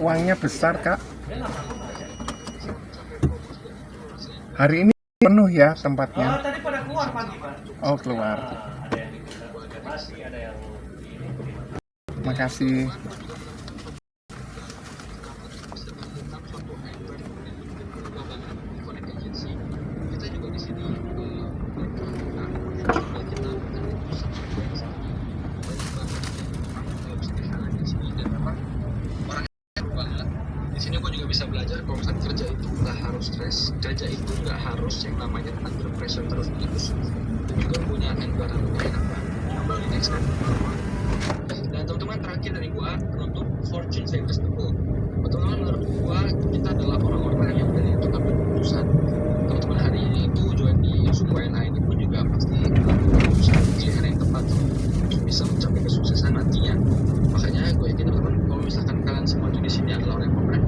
uangnya besar, Kak. Hari ini penuh ya tempatnya. Tadi pada keluar pagi, Pak. Oh, keluar. Ada yang masih ada yang Makasih. Di sini gue juga bisa belajar kalau misalnya kerja itu nggak harus stres, kerja itu nggak harus yang namanya under pressure terus menerus, dan juga punya environment yang enak banget. Next kan. Dan teman-teman, terakhir dari gue untuk fortune favors people. Teman-teman, menurut gue kita adalah orang-orang yang dari itu ambil keputusan. Teman-teman hari ini itu join di Sumber WNA ini pun juga pasti keputusan pilihan yang tepat untuk bisa mencapai kesuksesan nantinya. Makanya gue yakin teman-teman, kalau misalkan kalian semua di sini adalah orang yang komplek,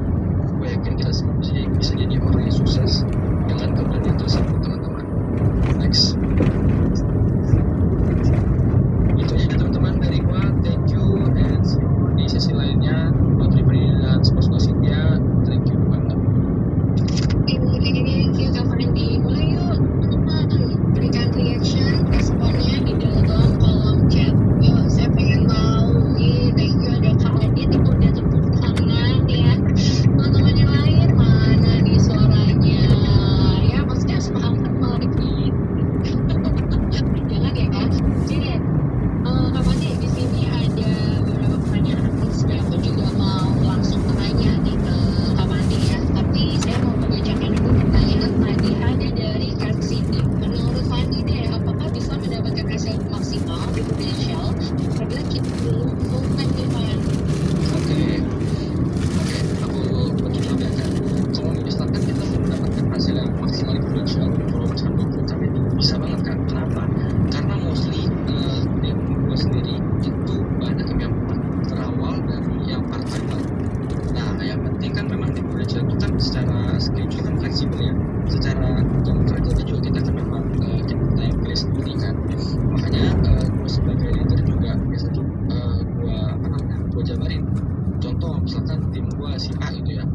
gue yakin kita semua bisa jadi orang yang sukses dengan keberanian tersebut, teman-teman. Next. Itu aja teman-teman dari gue. Thank you and see you di sesi lainnya. Buat pribadi dan sponsor Cynthia, thank you banget. Ini kita Fandi, mulai yuk berikan reaction responnya di dalam kolom chat. Yuk, saya pengen tahu nih. Thank you ada Kak Adit itu udah tepuk tangan ya. Teman-teman yang lain mana nih suaranya? Ya maksudnya sepaham kan malah dikit. Jangan ya Kak. Jadi Kak Fandi di sini ada beberapa pertanyaan. Sudah aku juga mau langsung tanya nih ke Kak Fandi ya. Tapi saya mau membacakan dulu pertanyaan tadi ada dari Kak Cindy. Menurut Fandi deh, apakah bisa mendapatkan hasil maksimal di Prudential apabila kita belum full time di Fandi? Oke, aku betul kan. Kalau misalkan kita mau mendapatkan hasil yang maksimal di Prudential, kalau misalkan 20 kali itu bisa banget kan? Kenapa? Karena mostly tim gue sendiri itu banyak yang berawal dari yang part time. Nah, yang penting kan memang di Prudential itu kan secara schedule kan fleksibel ya. Secara jam kerjanya juga kita kan memang kita yang pilih sendiri kan. Makanya gue sebagai leader juga biasa tuh gue jabarin. Contoh misalkan tim gue si A itu ya,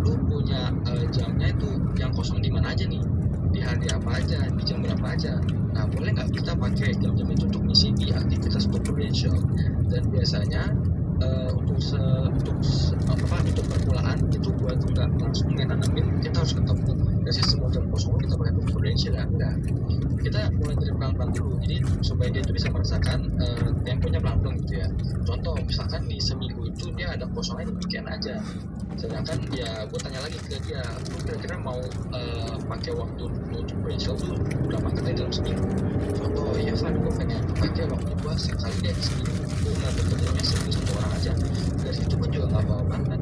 lu punya jamnya itu yang kosong di mana aja nih, di hari apa aja, di jam berapa aja. Nah, boleh nggak kita pakai jam-jam itu untuk ngisi di aktivitas Prudential? Dan biasanya untuk permulaan itu gue tuh nggak langsung nanamin kita harus ketemu dari semua jam kosong kita pakai untuk Prudential ya, enggak. Kita mulai dari pelan-pelan dulu, jadi supaya dia itu bisa merasakan temponya pelan-pelan gitu ya. Contoh misalkan di seminggu itu dia ada kosongnya di weekend aja, sedangkan ya gue tanya lagi ke dia, lu kira-kira mau pakai waktu untuk Prudential tuh berapa kali dalam seminggu? Contoh, ya Van, gue pengen pakai waktu gue sekali deh seminggu, gue nggak ketemunya satu orang aja. Dari situ pun juga nggak apa-apa banget.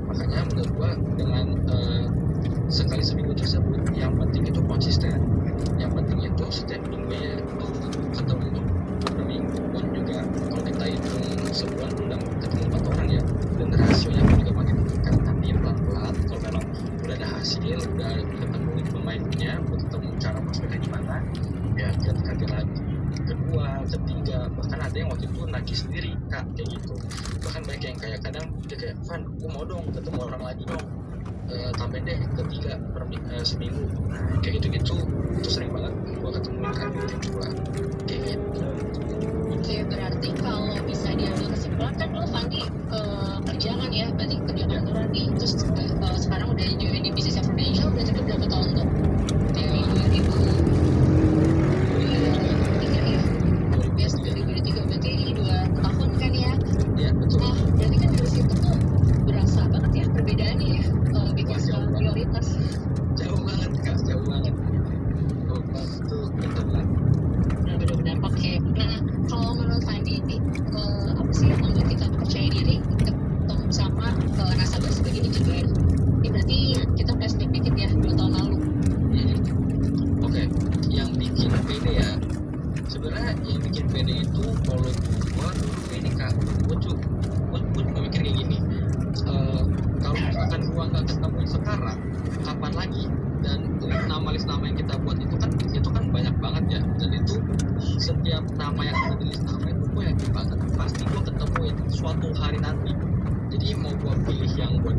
Makanya menurut gue dengan sekali seminggu tersebut, yang penting itu konsisten. Yang penting itu setiap minggunya itu ketemu. Per minggu pun juga kalau kita hitung sebulan udah ketemu 4 orang ya, dan rasionya pun juga makin meningkat. Tapi pelan-pelan kalau memang udah ada hasil, udah ketemu pemainnya, udah ketemu cara prospeknya gimana, ya kita tingkatin lagi. Kedua, ketiga, bahkan ada yang waktu itu nagih sendiri Kak, kayak gitu. Bahkan banyak yang kayak kadang dia kayak, Van, gue mau dong ketemu orang lagi dong, tambahin deh ketiga seminggu. Nah, kayak gitu-gitu itu sering banget gue ketemu kan di tim gue kayak gitu. Oke, berarti kalau bisa diambil kesimpulan kan lo Fandi kerjaan ya, berarti kerja kantoran nih. Terus sekarang udah join di bisnis Prudential, berarti udah berapa tahun tuh? Dari 2003 berarti 2 tahun kan ya? Iya, betul. Nah, berarti kan dari situ tuh berasa banget ya perbedaannya ya, bikin skala prioritas. Jauh banget Kak, jauh banget. Oh, itu betul banget. Nah, benar-benar oke. Nah, kalau menurut Fandi ini apa sih yang membuat kita percaya diri ketemu sama nasabah sebagai engineer? Ini berarti kita flashback dikit ya 2 tahun lalu. Oke, yang bikin pede ya, sebenarnya yang bikin pede itu kalau gua dulu ini Kak, gua cuma mikir kayak gini, kalau misalkan gua nggak ketemuin sekarang, kapan lagi? Dan list nama yang kita buat itu kan banyak banget ya, dan itu setiap nama yang ada di list nama itu gue yakin banget pasti gue ketemuin suatu hari nanti. Jadi mau gue pilih yang gue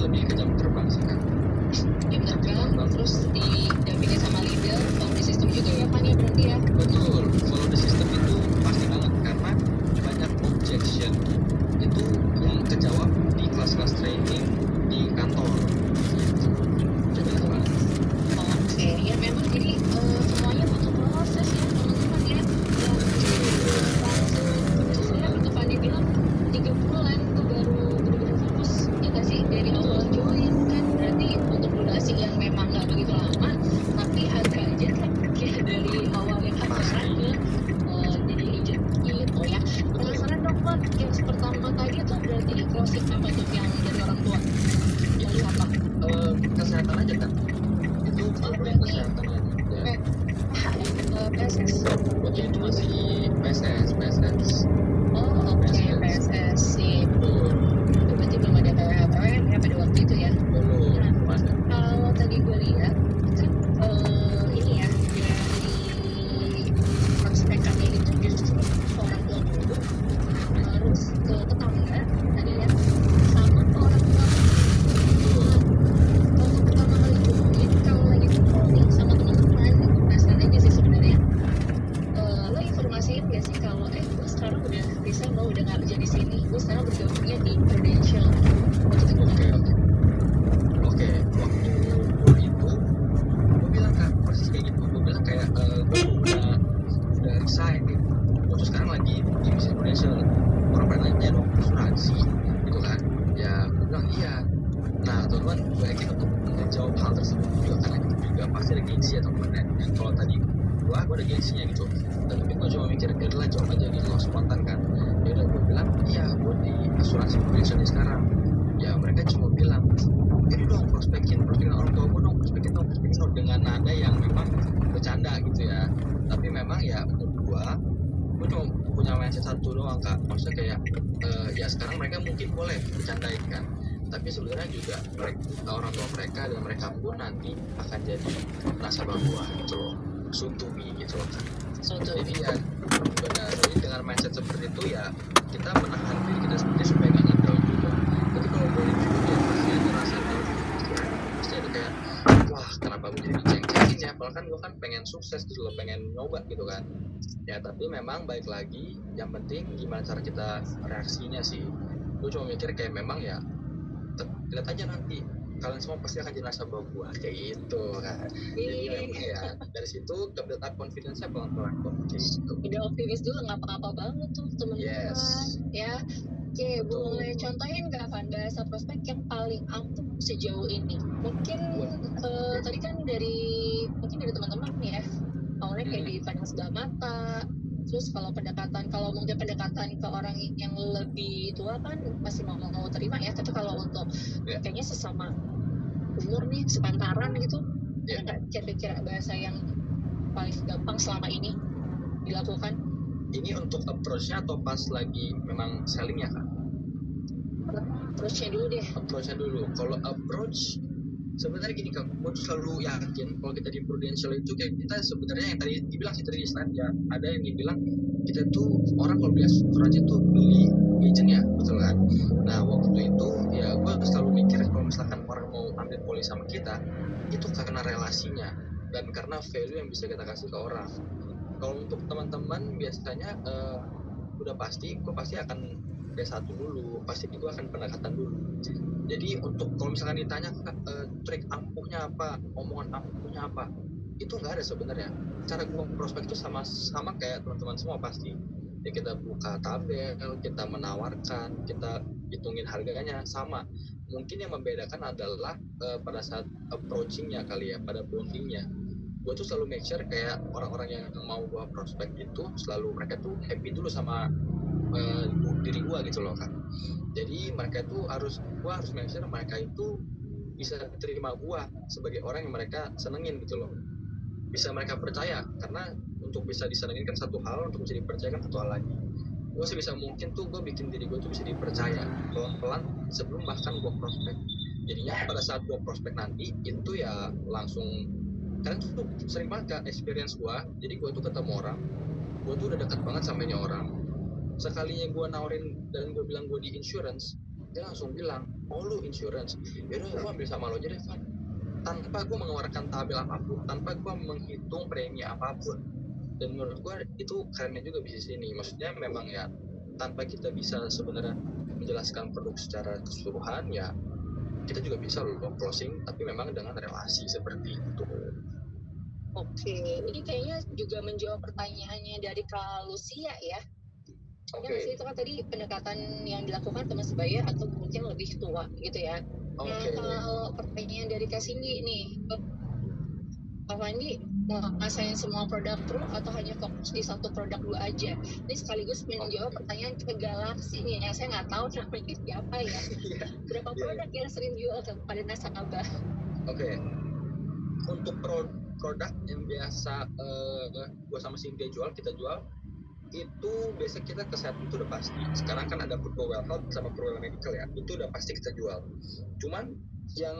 lebih ke jam terbang sih kan. Jam terbang, terus didampingi sama leader, kalau di sistem juga ya Pan ya berarti ya. Betul, follow the system itu pasti banget karena banyak objection itu yang kejawab di kelas-kelas training di kantor. Jadi itu kan. Oke, ya memang jadi semuanya butuh proses ya teman-teman ya. Sebenarnya seperti Fanny bilang 3 bulan itu baru benar-benar fokus ya nggak sih dari awal join kan berarti untuk durasi yang memang nggak begitu lama tapi ada aja ya dari awal yang pacaran ke jadi agent gitu ya. Penasaran dong Pak, yang pertama tadi tuh berarti closing apa tuh yang dari orang tua? Jadi apa? Kesehatan aja kan. Itu program kesehatan aja. Ya. PSS. Waktu itu masih PSS. Oh oke, PSS sih. Betul. Berarti belum ada PWM ya pada waktu itu ya. Belum ada. Kalau tadi gue lihat kan ini ya dari prospekannya itu justru orang tua dulu harus ke tetangga tadi ya sama ke orang tua. Waktu pertama kali join kalau lagi ngobrol nih sama teman-teman itu penasaran aja sih sebenarnya. Lo informasiin gak sih kalau gue sekarang udah bisa lo udah nggak kerja di sini, gue sekarang bergabungnya di Prudential. Waktu itu gue Oke, waktu gue itu gue bilang kan persis kayak gitu. Gue bilang kayak gue udah resign gitu. Gue tuh sekarang lagi di bisnis Prudential. Orang pada nanya dong asuransi gitu kan. Ya gue bilang iya. Nah teman-teman gue yakin untuk menjawab hal tersebut juga karena itu juga pasti ada gengsi ya teman-teman. Dan kalau tadi gue ada gengsinya gitu. Tapi gue cuma mikir ya udahlah jawab aja gitu loh spontan kan. Ya udah gue bilang iya gue di asuransi Prudential nih sekarang. Ya mereka cuma bilang jadi dong prospekin orang tua gue dong prospekin dong dengan nada yang memang bercanda gitu ya. Tapi memang ya menurut gue cuma punya mindset satu doang kak, maksudnya kayak ya sekarang mereka mungkin boleh bercandain kan, tapi sebenarnya juga orang tua mereka dan mereka pun nanti akan jadi nasabah gue gitu loh, soon to be gitu loh kan. Jadi ya benar, jadi dengan mindset seperti itu ya kita menahan diri kita sendiri supaya nggak ngedown juga. Tapi kalau boleh jujur ya pasti ada rasa down juga, pasti ada kayak wah kenapa gue jadi diceng-cengin ya, padahal kan gue kan pengen sukses gitu loh, pengen nyoba gitu kan. Ya tapi memang baik lagi yang penting gimana cara kita reaksinya sih. Gue cuma mikir kayak memang ya lihat aja nanti kalian semua pasti akan jadi nasabah gua kayak gitu kan. Jadi ya dari situ build up confidence-nya pelan-pelan kok kayak gitu. udah optimis dulu nggak apa-apa banget tuh teman-teman. Yes. Ya oke, boleh contohin nggak Van bahasa prospek yang paling ampuh sejauh ini? Mungkin tadi kan dari teman-teman ya awalnya kayak dipandang sebelah mata. Terus kalau mungkin pendekatan ke orang yang lebih tua kan masih mau terima ya, tapi kalau untuk kayaknya sesama umur nih sepantaran gitu, ada nggak kira-kira bahasa yang paling gampang selama ini dilakukan? Ini untuk approach-nya atau pas lagi memang selling-nya kan? Approach-nya dulu deh. Approach-nya dulu. Kalau approach sebenarnya gini kak, gue tuh selalu yakin kalau kita di Prudential itu kayak kita sebenarnya yang tadi dibilang sih tadi di slide ya, ada yang dibilang kita tuh orang kalau beli asuransi tuh beli agent ya, betul kan? Nah waktu itu ya gue selalu mikir kalau misalkan orang mau ambil polis sama kita itu karena relasinya dan karena value yang bisa kita kasih ke orang. Kalau untuk teman-teman biasanya udah pasti gue pasti akan D1 dulu, pasti itu akan pendekatan dulu. Jadi untuk kalau misalkan ditanya trik ampuhnya apa, omongan ampuhnya apa, itu nggak ada sebenarnya. Cara gua prospek itu sama kayak teman-teman semua pasti. Ya kita buka tabel, kita menawarkan, kita hitungin harganya sama. Mungkin yang membedakan adalah pada saat approachingnya kali ya, pada bondingnya. Gue tuh selalu make sure kayak orang-orang yang mau gua prospek itu selalu mereka tuh happy dulu sama diri gue gitu loh kan. Jadi mereka itu gue harus make sure mereka itu bisa terima gue sebagai orang yang mereka senengin gitu loh, bisa mereka percaya, karena untuk bisa disenengin kan satu hal, untuk bisa dipercaya kan satu hal lagi. Gue sebisa mungkin tuh gue bikin diri gue tuh bisa dipercaya pelan-pelan sebelum bahkan gue prospek. Jadinya pada saat gue prospek nanti itu ya langsung, karena tuh sering banget kak experience gue, jadi gue tuh ketemu orang, gue tuh udah dekat banget sama ini orang. Sekalinya gue nawarin dan gue bilang gue di insurance, dia langsung bilang, oh lu insurance, yaudah gue ambil sama lo aja deh Van, tanpa gue mengeluarkan tabel apapun, tanpa gue menghitung premi apapun. Dan menurut gue itu kerennya juga bisnis ini, maksudnya memang ya tanpa kita bisa sebenarnya menjelaskan produk secara keseluruhan ya kita juga bisa loh closing, tapi memang dengan relasi seperti itu. Oke, ini kayaknya juga menjawab pertanyaannya dari Kak Lucia ya. Ya nggak sih, itu kan tadi pendekatan yang dilakukan teman sebaya atau mungkin lebih tua gitu ya. Nah, kalau pertanyaan dari Kak Cindy nih, Pak Fandi mau ngasain semua produk True atau hanya fokus di satu produk dua aja? Ini sekaligus menjawab pertanyaan ke Galaxy nih, yang saya nggak tahu namanya siapa ya. Berapa produk yang sering jual kepada nasabah? Oke. Untuk produk yang biasa gue sama Cynthia jual, kita jual itu biasa kita kesehatan itu udah pasti. Sekarang kan ada Purwell Health sama Purwell Medical ya, itu udah pasti kita jual. Cuman yang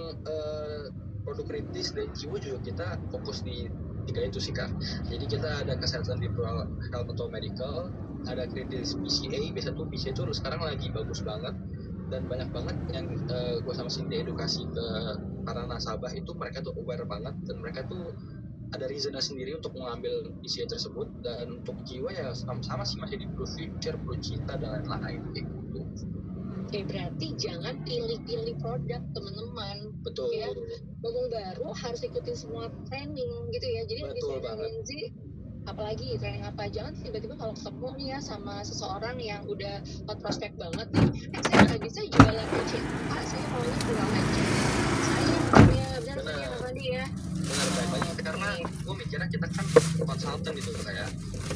produk kritis dan jiwa juga kita fokus di 3 itu sih Kak. Jadi kita ada kesehatan di Purwell Health atau Medical, ada kritis PCA, biasa tuh PCA itu sekarang lagi bagus banget dan banyak banget yang gue sama Cindy edukasi ke para nasabah itu, mereka tuh aware banget dan mereka tuh ada reasonnya sendiri untuk mengambil PCA tersebut. Dan untuk jiwa ya sama sih masih di Blue Future, Blue Cheetah dan lain-lain gitu. Oke, berarti jangan pilih-pilih produk teman-teman. Betul. Ya, ngomong baru harus ikutin semua training gitu ya. Jadi Betul banget. Apalagi training apa, jangan tiba-tiba kalau ketemu nih ya sama seseorang yang udah hot prospek banget nih, saya nggak bisa jualan PCA, saya maunya pulang aja. Saya benar tadi ya. Benar banget, karena gue mikirnya kita kan konsultan gitu kayak,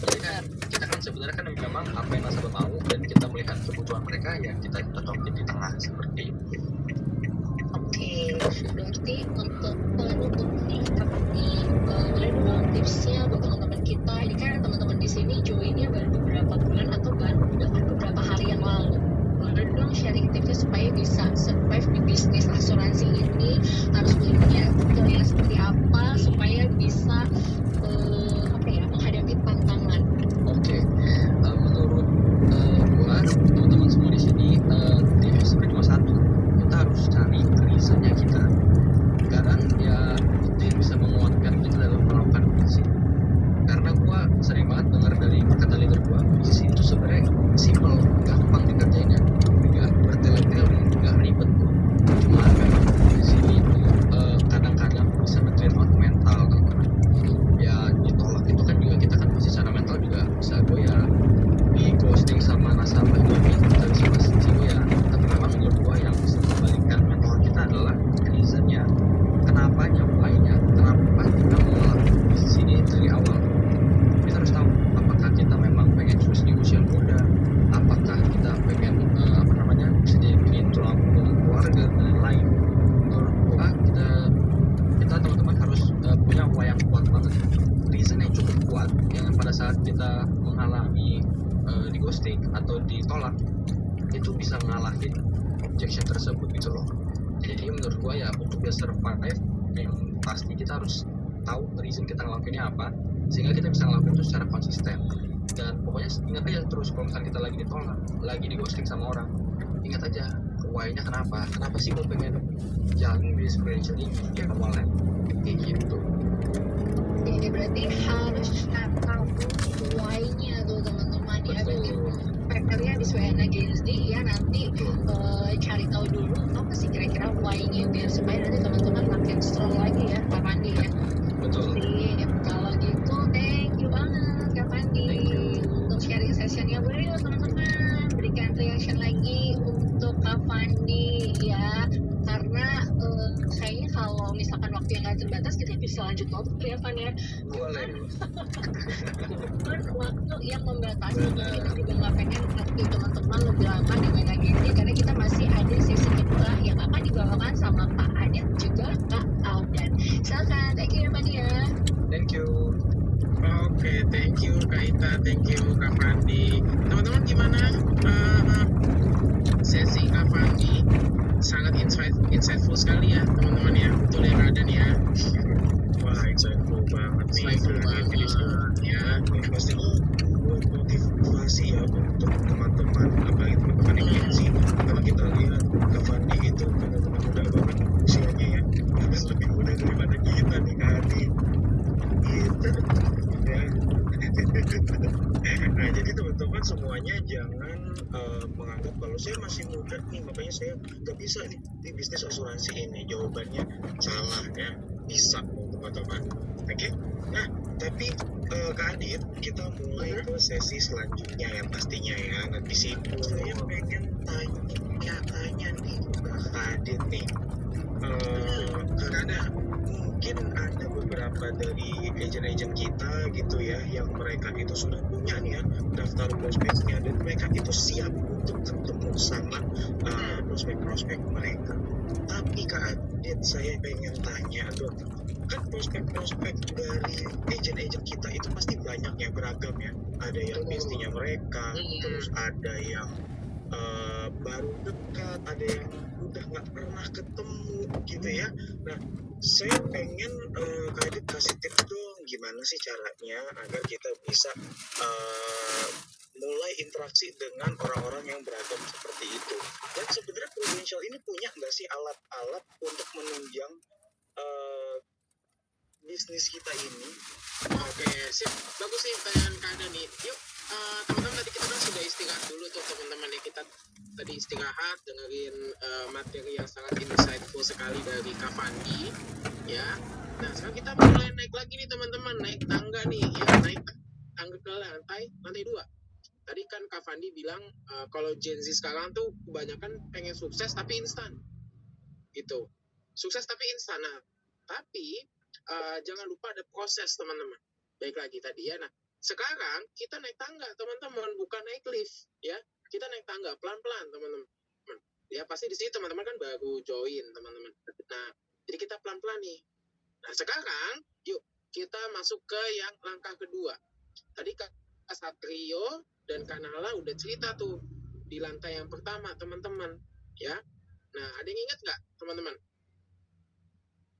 jadi kan kita kan sebenarnya kan memang apa yang nasabah mau dan kita melihat kebutuhan mereka ya kita cocokin di tengah seperti itu. Oke, berarti untuk penutup nih, boleh dong tipsnya buat teman-teman kita. Ini kan teman-teman di sini joinnya baru beberapa bulan atau baru bahkan beberapa hari yang lalu. Boleh dong sharing tipsnya supaya bisa survive di bisnis asuransi ini, harus punya skill seperti apa supaya bisa menghadapi tantangan. Oke, menurut gua teman-teman semua di sini tipsnya cuma satu, kita harus cari reasonnya kita, karena ya itu yang bisa menguatkan kita dalam melakukan bisnis. Karena gua sering banget dengar dari kata leader gua, bisnis itu sebenarnya simple, gampang dikerjainnya, nggak bertele-tele, nggak ribet, cuma memang di sini kadang-kadang bisa nge-drain out mental teman-teman. Ya ditolak itu kan juga kita kan pasti secara mental juga bisa goyah, di ghosting sama nasabah juga kita bisa pasti goyah. Tapi memang menurut gua yang bisa membalikkan mental kita adalah reasonnya, kenapanya, why-nya, kenapa kita mau ngelakuin bisnis ini dari awal. Kita harus tahu apakah kita memang pengen sukses di usia muda, apakah kita pengen bisa jadi tulang punggung keluarga dan lain. Menurut gua kita teman-teman harus punya why yang kuat banget, reason yang cukup kuat, yang pada saat kita mengalami di ghosting atau ditolak itu bisa ngalahin objection tersebut gitu loh. Jadi menurut gua ya untuk bisa survive yang pasti kita harus tahu reason kita ngelakuinnya apa, sehingga kita bisa ngelakuin itu secara konsisten. Dan pokoknya ingat aja terus kalau misalnya kita lagi ditolak, lagi di ghosting sama orang, ingat aja why-nya kenapa sih gue pengen jalan bisnis financial ini ya awalnya kayak gitu. Jadi berarti harus tahu why-nya tuh teman-teman ya. Berarti factor-nya disesuaikan GSD ya, nanti cari tahu dulu apa sih kira-kira why-nya biar supaya nanti teman-teman makin strong lagi ya Kak Pandi ya. Betul. Sip, kalau gitu thank you banget Kak Pandi untuk sharing sessionnya. Boleh yuk teman-teman berikan reaction lagi untuk Kak Pandi ya, karena kayaknya kalau misalkan waktu yang nggak terbatas kita bisa lanjut ngobrol ya Van ya. Boleh. Cuman waktu yang membatasi, kita juga nggak pengen nanti teman-teman lebih lama dengan lagi ini, karena kita masih ada sesi kedua yang akan dibawakan sama Pak Adit juga Kak Aldan. Silakan, thank you ya Pak ya. Thank you. Oke, thank you Kak Ita, thank you Kak Fandi. Teman-teman gimana sesi Kak Fandi? Sangat insightful sekali ya teman-teman ya, betul ya Kak Adan ya. Wah, insightful banget nih ya. Pastinya buat motivasi ya untuk teman-teman, apalagi teman-teman yang sih. Kalau kita lihat daripada kita nih Kadi gitu ya. Nah jadi teman-teman semuanya jangan menganggap kalau saya masih muda nih makanya saya nggak bisa nih di bisnis asuransi ini. Jawabannya salah ya, bisa teman-teman. Oke. Nah tapi Kak Adit, kita mulai ke sesi selanjutnya yang pastinya ya. Nah di situ saya pengen tanya nih Kak Adit nih. Karena mungkin ada beberapa dari agent-agent kita gitu ya yang mereka itu sudah punya nih ya daftar prospeknya dan mereka itu siap untuk ketemu sama prospek-prospek mereka. Tapi Kak Adit, saya pengen tanya tuh, kan prospek-prospek dari agent-agent kita itu pasti banyak ya, beragam ya. Ada yang bestinya mereka, terus ada yang baru dekat, ada yang udah nggak pernah ketemu gitu ya. Nah saya pengen Kak Adit kasih tips dong gimana sih caranya agar kita bisa mulai interaksi dengan orang-orang yang beragam seperti itu. Dan sebenarnya Prudential ini punya nggak sih alat-alat untuk menunjang bisnis kita ini? Oke, sip. Bagus sih pertanyaan Kak Ada nih. Yuk, teman-teman tadi kita kan sudah istirahat dulu tuh teman-teman ya. Kita tadi istirahat dengerin materi yang sangat insightful sekali dari Kak Fandi ya. Nah, sekarang kita mulai naik lagi nih teman-teman, naik tangga nih ya, naik tangga ke lantai 2. Tadi kan Kak Fandi bilang kalau Gen Z sekarang tuh kebanyakan pengen sukses tapi instan. Gitu. Sukses tapi instan. Nah, tapi jangan lupa ada proses teman-teman. Baik lagi tadi ya. Nah, sekarang kita naik tangga teman-teman, bukan naik lift ya. Kita naik tangga pelan-pelan teman-teman. Ya pasti di sini teman-teman kan baru join teman-teman. Nah, jadi kita pelan-pelan nih. Nah, sekarang yuk kita masuk ke yang langkah kedua. Tadi Kak Satrio dan Kak Nala udah cerita tuh di lantai yang pertama teman-teman ya. Nah, ada yang ingat nggak teman-teman?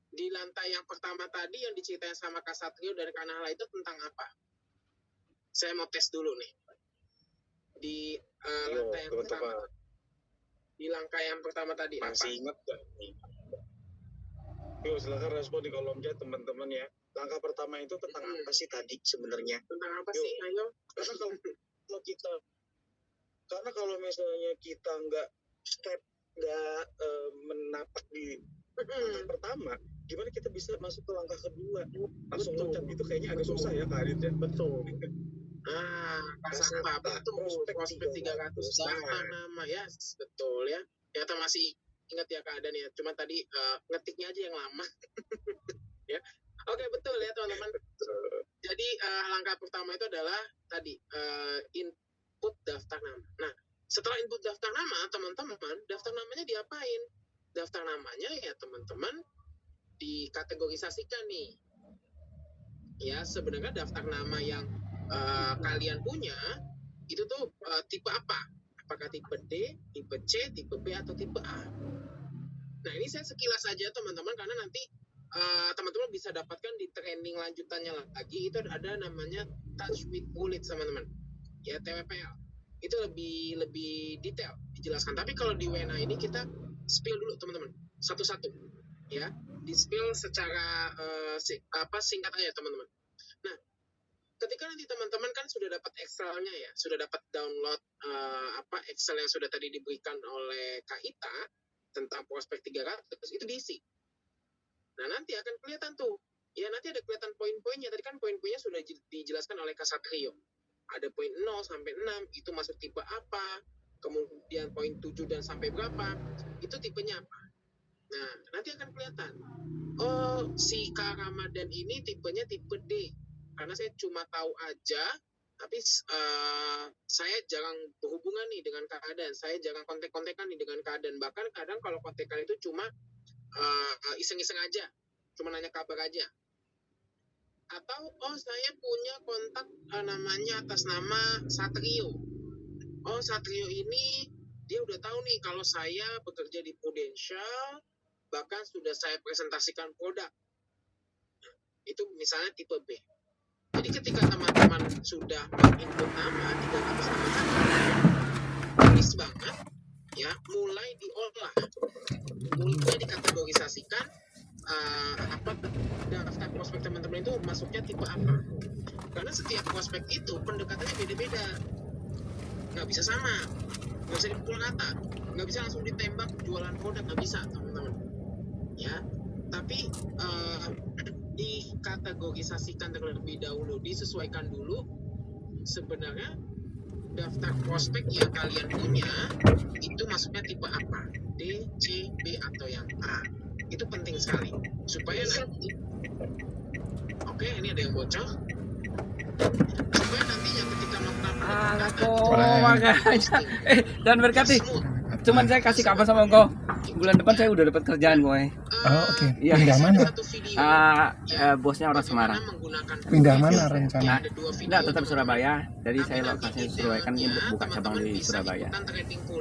Di lantai yang pertama tadi yang diceritain sama Kak Satrio dan Kak Nala itu tentang apa? Saya mau tes dulu nih. Di lantai yang pertama. Di langkah yang pertama tadi masih apa? ingat gak nih? Yuk silakan respon di kolom chat teman-teman ya. Langkah pertama itu tentang apa sih tadi sebenarnya? Tentang apa sih? Ayo. Karena kalau misalnya kita nggak menapak di langkah pertama, gimana kita bisa masuk ke langkah kedua? Langsung loncat itu kayaknya agak susah ya Kak Adit ya. Betul. Pasang apa tuh? Prospek 300 daftar nama ya, betul ya. Ternyata masih ingat ya keadaan ya. Cuma tadi ngetiknya aja yang lama. Ya. Oke, betul ya teman-teman. Jadi langkah pertama itu adalah tadi input daftar nama. Nah, setelah input daftar nama, teman-teman, daftar namanya diapain? Daftar namanya ya teman-teman dikategorisasikan nih. Ya, sebenarnya daftar nama yang kalian punya itu tuh tipe apa? Apakah tipe D, tipe C, tipe B, atau tipe A? Nah, ini saya sekilas saja teman-teman karena nanti teman-teman bisa dapatkan di training lanjutannya lagi. Itu ada namanya touch with bullet teman-teman ya, TWPL. Itu lebih detail dijelaskan. Tapi kalau di WNA ini kita spill dulu teman-teman satu-satu ya, di spill secara singkat aja teman-teman. Nah, ketika nanti teman-teman kan sudah dapat Excel-nya ya, sudah dapat download Excel yang sudah tadi diberikan oleh Kak Ita tentang prospek 300, itu diisi. Nah, nanti akan kelihatan tuh. Ya, nanti ada kelihatan poin-poinnya. Tadi kan poin-poinnya sudah dijelaskan oleh Kak Satrio. Ada poin 0 sampai 6, itu masuk tipe apa. Kemudian poin 7 dan sampai berapa, itu tipenya apa. Nah, nanti akan kelihatan. Oh, si Kak Ramadan ini tipenya tipe D. Karena saya cuma tahu aja, tapi saya jarang berhubungan nih dengan keadaan. Saya jarang kontek-kontekan nih dengan keadaan. Bahkan kadang kalau kontekan itu cuma iseng-iseng aja, cuma nanya kabar aja. Atau saya punya kontak namanya atas nama Satrio. Oh, Satrio ini dia udah tahu nih kalau saya bekerja di Prudential, bahkan sudah saya presentasikan produk. Nah, itu misalnya tipe B. Jadi ketika teman-teman sudah menginput nama 300 nama tadi, tulis banget ya, mulai diolah, mulai dikategorisasikan masuknya tipe apa. Karena setiap prospek itu pendekatannya beda-beda, nggak bisa sama, nggak bisa dipukul rata, nggak bisa langsung ditembak jualan produk, nggak bisa teman-teman ya. Tapi dikategorisasikan terlebih dahulu, disesuaikan dulu sebenarnya daftar prospek yang kalian punya itu masuknya tipe apa, D, C, B atau yang A. Itu penting sekali supaya nanti ini ada yang bocor, supaya nantinya ketika melakukan makanya dan berkati. Cuman saya kasih kabar sama engkau, bulan depan saya udah dapat kerjaan boy. Oh, oke. Iya. Pindah mana? Bosnya orang Semarang. Pindah mana rencana? Enggak, tetap Surabaya. Jadi saya lokasinya Surabaya, kan ini buka cabang di Surabaya.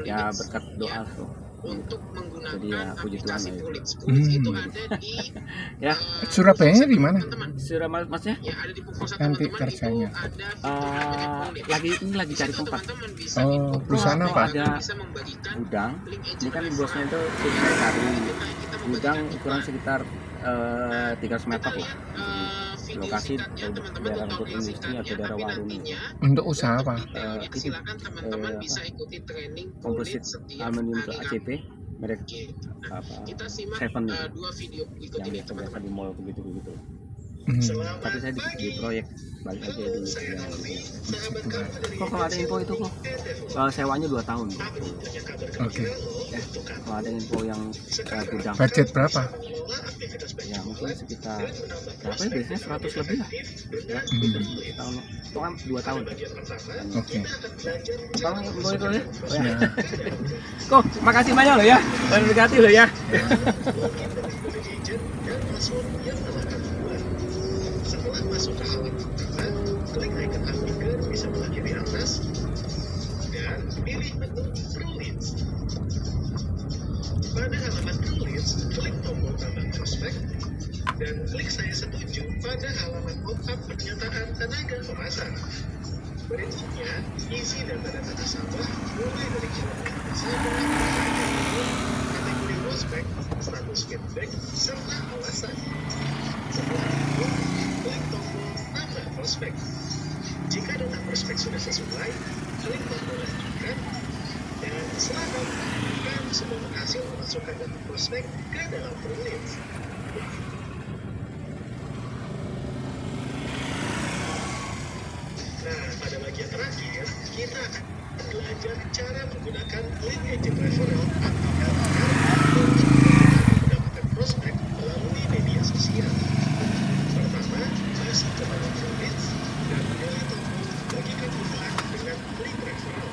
Ya berkat doa tuh. untuk menggunakan jadi ya puji Tuhan aplikasi ya. Pulix. Pulix itu ada di Ya. Surabayanya di mana? Surabaya masnya? Ya, ada di Pulsa Nanti teman-teman, kerjanya. itu ada fitur Pulix. Lagi cari Di situ tempat. teman-teman bisa Oh, input perusahaan prospek, apa? Ada bisa membagikan gudang. link Ini agent kan referral. bosnya itu saya cari Kita gudang membagikan ukuran iklan. sekitar 300 meter lah. Video Lokasi singkatnya, teman-teman daerah tutorial rumput industri singkatnya, atau daerah tapi warung ini. nantinya Untuk usaha apa? detailnya itu, silakan teman-teman eh, bisa ikuti training Komposit Pulix setiap aluminium hari Rabu. ACP merek Gitu. Nah, apa kita simak Seven dua video berikut yang ini biasa teman-teman. di mall begitu. Hmm. Tapi saya di proyek balik aja di kok kalau ada info itu kok sewanya 2 tahun. Oke. Kalau ada info yang gudang Budget berapa? ya mungkin sekitar berapa ya, biasanya 100 lebih lah ya, tahun itu kan 2 tahun. Oke. Tolong boleh ya. Oh, ya. Ya. Kok makasih banyak loh ya, Tuhan berkati loh ya. Setelah masuk ke halaman pertama, klik icon Afrika di sebelah kiri atas dan pilih menu ProLeads. Pada halaman ProLeads, klik tombol tambah prospek dan klik saya setuju pada halaman pop-up pernyataan tenaga pemasar. Berikutnya, isi data-data nasabah mulai dari kilometer nasabah, kategori prospek, status feedback, serta alasan. Setelah itu, klik tombol tambah prospek. Jika data prospek sudah sesuai, klik tombol lanjutkan dan selamat, kamu sudah berhasil memasukkan data prospek ke dalam ProLeads. Nah, pada bagian terakhir, kita akan belajar cara menggunakan link agent referral atau LAR untuk mendapatkan prospek melalui media sosial. Pertama, masuk ke dalam ProLeads dan pilih tombol bagikan iklan dengan link referral.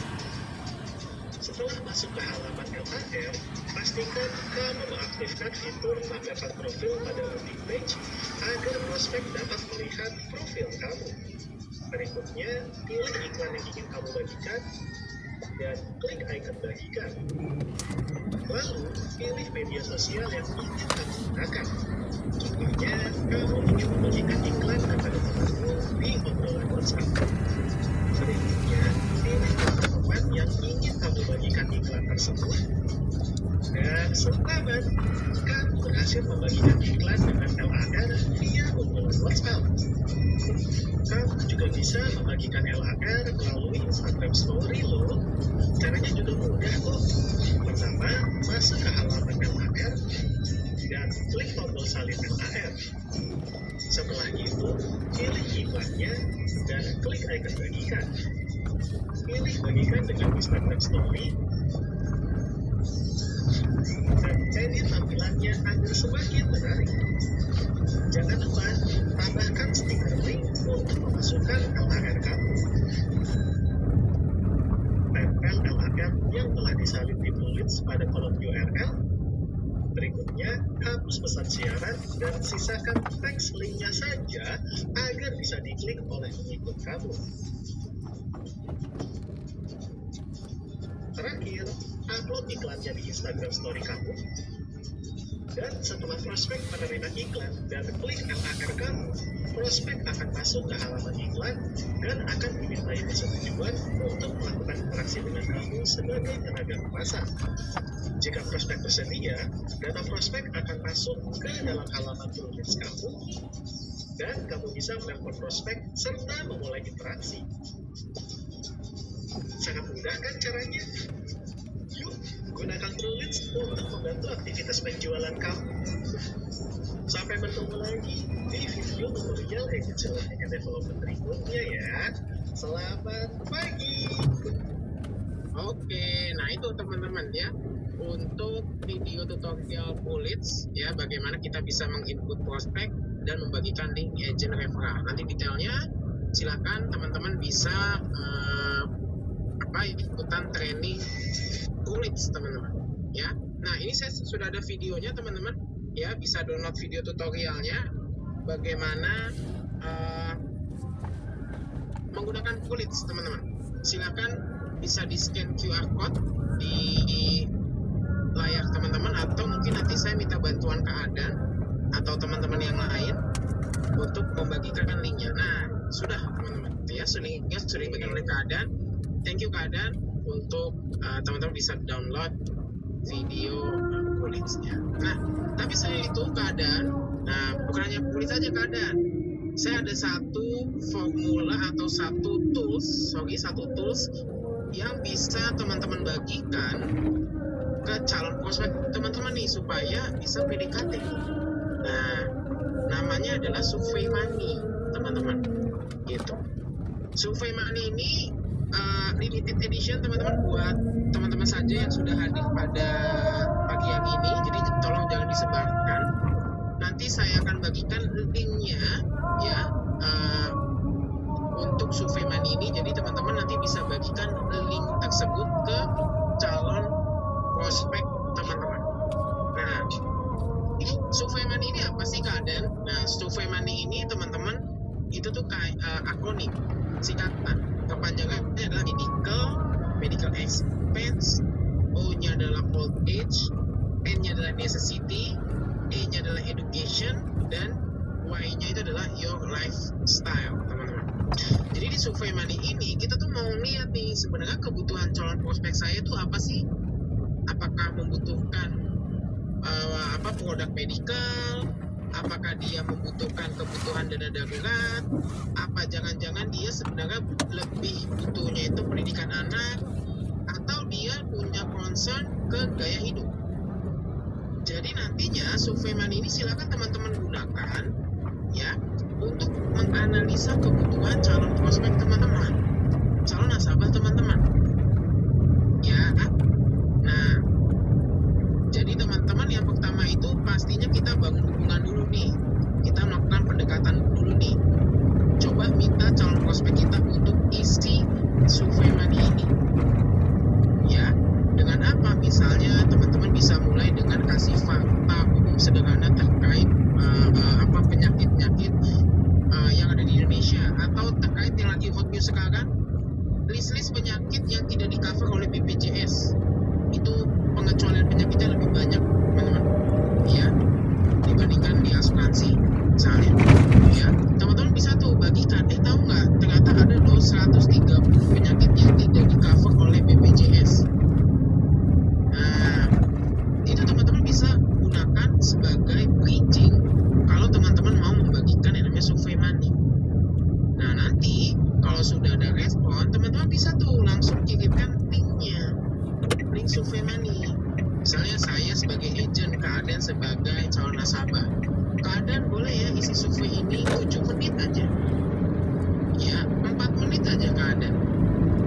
Setelah masuk ke halaman LAR, pastikan kamu mengaktifkan fitur tanggapan profil pada landing page agar prospek dapat melihat profil kamu. Berikutnya, pilih iklan yang ingin kamu bagikan dan klik icon bagikan. Lalu, pilih media sosial yang ingin kamu gunakan. Contohnya, kamu ingin membagikan iklan kepada temanmu di obrolan WhatsApp. Berikutnya, pilih teman yang ingin kamu bagikan iklan tersebut. Dan selamat, kamu berhasil membagikan iklan dengan LAR via obrolan WhatsApp. Kamu juga bisa membagikan LAR melalui Instagram Story loh. Caranya juga mudah kok. Pertama, masuk ke halaman LAR dan klik tombol salin LAR. Setelah itu, pilih iklannya dan klik icon bagikan. Pilih bagikan dengan Instagram Story dan edit tampilannya agar semakin menarik. Jangan lupa tambahkan stiker link untuk memasukkan LAR kamu. Tempel LAR yang telah disalin di ProLeads pada kolom URL. Berikutnya, hapus pesan siaran dan sisakan teks linknya saja agar bisa diklik oleh pengikut kamu. Terakhir, upload iklannya di Instagram Story kamu. Dan setelah prospek menerima iklan dan klik LAR kamu, prospek akan masuk ke halaman iklan dan akan dimintai persetujuan untuk melakukan interaksi dengan kamu sebagai tenaga pemasar. Jika prospek bersedia, data prospek akan masuk ke dalam halaman ProLeads kamu dan kamu bisa menelpon prospek serta memulai interaksi. Sangat mudah kan caranya? Yuk, gunakan Leads untuk membantu aktivitas penjualan kamu. Sampai bertemu lagi di video tutorial Agency Learning and Development berikutnya ya. Selamat pagi. Oke, nah itu teman-teman ya, untuk video tutorial Leads ya, bagaimana kita bisa menginput prospek dan membagikan link agent referral. Nanti detailnya silakan teman-teman bisa ikutan training Leads teman-teman ya. Nah ini saya sudah ada videonya teman-teman ya, bisa download video tutorialnya bagaimana menggunakan Leads teman-teman. Silakan bisa di scan QR code di layar teman-teman, atau mungkin nanti saya minta bantuan ke Adan atau teman-teman yang lain untuk membagikan linknya. Nah sudah teman-teman ya, linknya sudah dibagikan oleh Kak Adan. Thank you Kak Adan untuk teman-teman bisa download video Leads-nya. Nah tapi saya itu Kak Adan, nah bukan hanya Leads saja Kak Adan, saya ada satu formula atau satu tools yang bisa teman-teman bagikan ke calon prospek teman-teman nih supaya bisa PDKT. Nah, namanya adalah Survey Money, teman-teman. Gitu. Survey Money ini limited edition, teman-teman, buat teman-teman saja yang sudah hadir pada pagi yang ini. Jadi tolong jangan disebarkan. Nanti saya akan bagikan linknya ya untuk Survey Money ini. Jadi teman-teman nanti bisa bagikan link tersebut ke calon prospek teman-teman. Nah, Survey Money ini apa sih Kak Adan? Nah, Survey Money ini teman-teman itu tuh kayak akronim, singkatan. Kepanjangannya adalah medical expense, O-nya adalah old age, N-nya adalah necessity, E-nya adalah education, dan Y-nya itu adalah your lifestyle, teman-teman. Jadi di Survey Money ini kita tuh mau lihat nih sebenarnya kebutuhan calon prospek saya itu apa sih? Apakah membutuhkan produk medikal? Apakah dia membutuhkan kebutuhan dana darurat? Apa jangan-jangan dia sebenarnya lebih butuhnya itu pendidikan anak? Atau dia punya concern ke gaya hidup? Jadi nantinya Survey Money ini silakan teman-teman gunakan ya untuk menganalisa kebutuhan calon prospek teman-teman, calon nasabah teman-teman ya. Nah jadi teman-teman yang pertama itu pastinya kita bangun hubungan dulu nih, kita melakukan pendekatan dulu nih, coba minta calon prospek kita untuk isi Survey Money ini ya. Dengan apa? Misalnya teman-teman bisa mulai dengan kasih fakta umum sederhana terkait penyakit-penyakit yang ada di Indonesia, atau terkait yang lagi hot news sekarang, list-list penyakit yang tidak di cover oleh BPJS. Itu pengecualian penyakitnya lebih banyak teman-teman ya dibandingkan di asuransi misalnya ya. Teman-teman bisa tuh bagikan, tahu nggak, ternyata ada loh 130 penyakit yang tidak di cover oleh BPJS. Nah itu teman-teman bisa gunakan sebagai bridging kalau teman-teman mau membagikan yang namanya Survey Money. Nah nanti kalau sudah ada respon, teman-teman bisa tuh langsung kirimkan linknya, link Survey Money. Misalnya saya sebagai agent, Kak Adan sebagai calon nasabah, Kak Adan boleh ya isi survei ini 7 menit aja ya, 4 menit aja Kak Adan,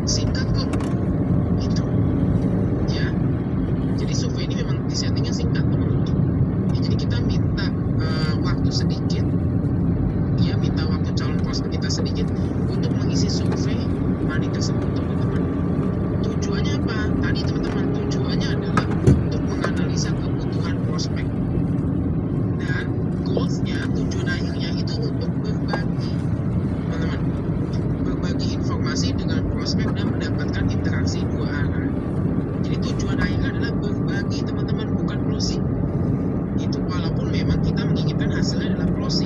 singkat kok gitu ya. Jadi survei ini memang disettingnya singkat teman-teman ya, jadi kita minta waktu sedikit ya, minta waktu calon prospek kita sedikit untuk mengisi survei money tersebut teman-teman. Tujuannya apa? Tadi teman-teman, tujuannya adalah untuk menganalisa kebutuhan prospek, dan goals-nya, tujuan akhirnya itu untuk berbagi teman-teman, berbagi informasi dengan prospek dan mendapatkan interaksi dua arah. Jadi tujuan akhirnya adalah berbagi teman-teman, bukan closing. Itu walaupun memang kita menginginkan hasilnya adalah closing.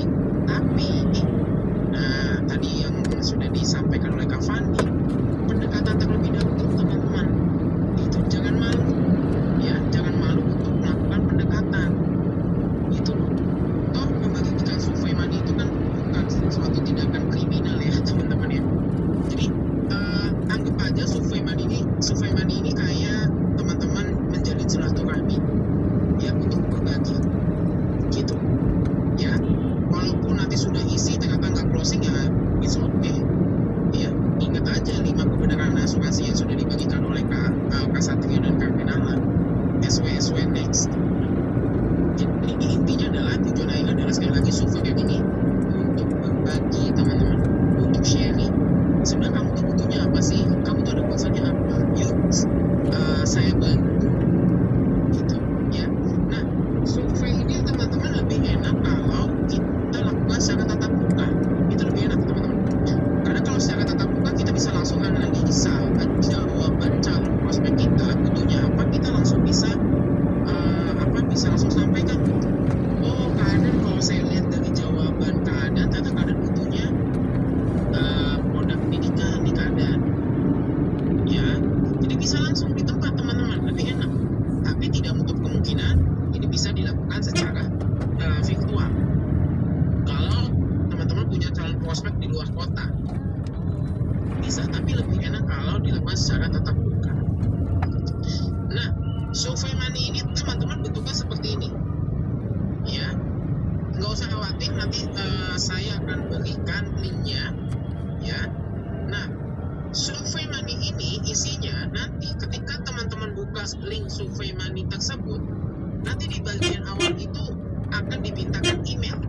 nanti saya akan berikan linknya ya. Nah, Survey Money ini isinya nanti ketika teman-teman buka link Survey Money tersebut, nanti di bagian awal itu akan dibintakan email.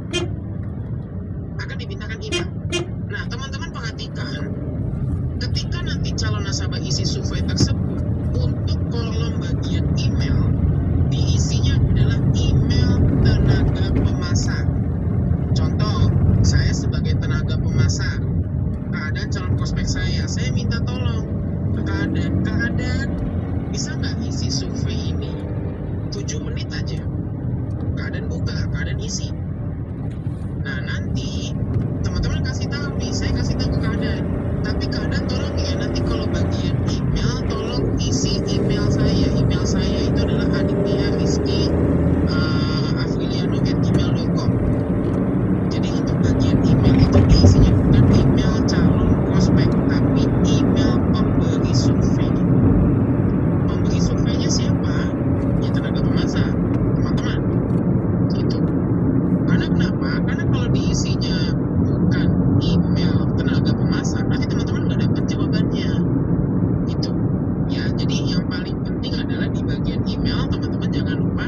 Nah, teman-teman perhatikan, ketika nanti calon nasabah isi survei tersebut, untuk kolom bagian email, diisinya adalah email tenaga pemasar. Contoh, saya sebagai tenaga pemasar, keadaan calon prospek saya minta tolong ke keadaan bisa nggak isi survei ini 7 menit aja, keadaan buka, keadaan isi. Nah, nanti teman-teman kasih tahu nih, saya kasih tahu ke keadaan, tapi keadaan tolong ya nanti kalau bagian email tolong isi email saya itu adalah Aditya Rizky Afriliano@gmail.com. Jadi untuk bagian email itu diisinya bukan email calon prospek, tapi email pemberi survei. Pemberi surveinya siapa? Ya tenaga pemasar, teman-teman. Gitu. Karena kenapa? Karena kalau diisinya bukan email tenaga pemasar, nanti teman-teman nggak dapat jawabannya. Gitu. Ya, jadi yang paling penting adalah di bagian email, teman-teman jangan lupa